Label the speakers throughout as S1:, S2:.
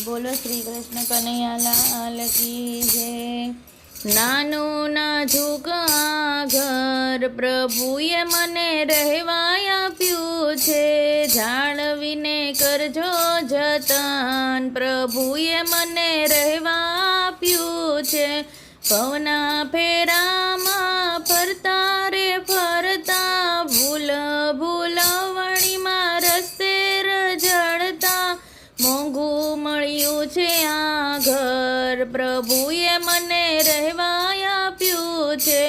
S1: બોલો શ્રી કૃષ્ણ કનૈયા લાલ કી જય। નાનું નાજુક આ ઘર પ્રભુએ મને રહેવા આપ્યું છે, જાળવીને કરજો જતન પ્રભુએ મને રહેવા આપ્યું છે। પવના ફેરામાં ફરતા રે ફરતા ભૂલ ભૂલવણીમાં રસ્તે રજડતા મોંઘું મળ્યું છે આ ઘર પ્રભુએ મને રહેવા આપ્યું છે।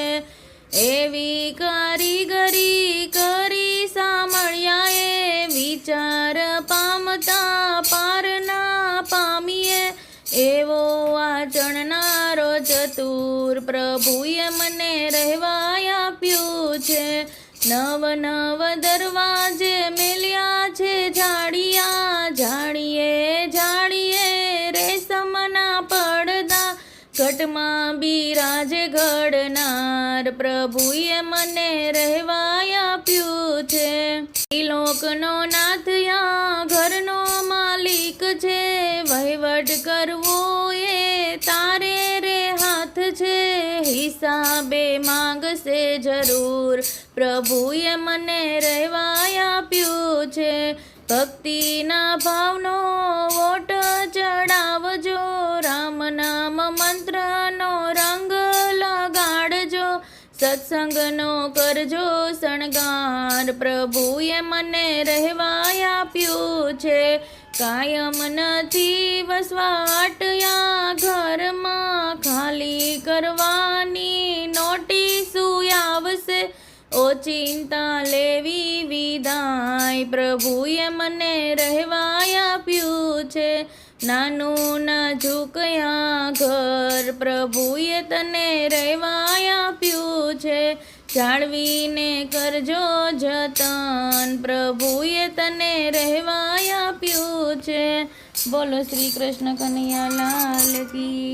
S1: એવી કારીગરી કરી સાંભળ્યાએ વિચાર પામતા પાર ના પામીએ, એવો આચરનારો ચતુર પ્રભુએ મને રહેવા આપ્યું છે। નવ નવ દરવાજે મેલ્યા છે જાડિયા, જાડીએ જાડીએ રેશમના પડદા ઘટમાં બિરાજે ઘડનાર પ્રભુએ મને રહેવા આપ્યું છે। ત્રિલોકનો નાથ યા ઘરનો માલિક છે, વહીવટ કરવો એ તારે રે હાથ છે, હિસાબે માંગશે જરૂર પ્રભુએ મને રહેવા આપ્યું છે। ભક્તિના ભાવનો વોટ ચડાવજો, રામ નામ મંત્રનો રંગ લગાડજો, સત્સંગનો કરજો શણગાર પ્રભુએ મને રહેવા આપ્યું છે। કાયમ નથી વસવાટ યા ઘરમાં, ખાલી કરવાની નોટિસું આવશે, ઓચિંતા લેવી વિદાય પ્રભુએ મને રહેવા આપ્યું છે। નાનું નાજુક આ ઘર પ્રભુએ તને રહેવા આપ્યું છે, જાળવીને કરજો જતન પ્રભુએ તને રહેવા આપ્યું છે। બોલો શ્રી કૃષ્ણ કનૈયા લાલ કી।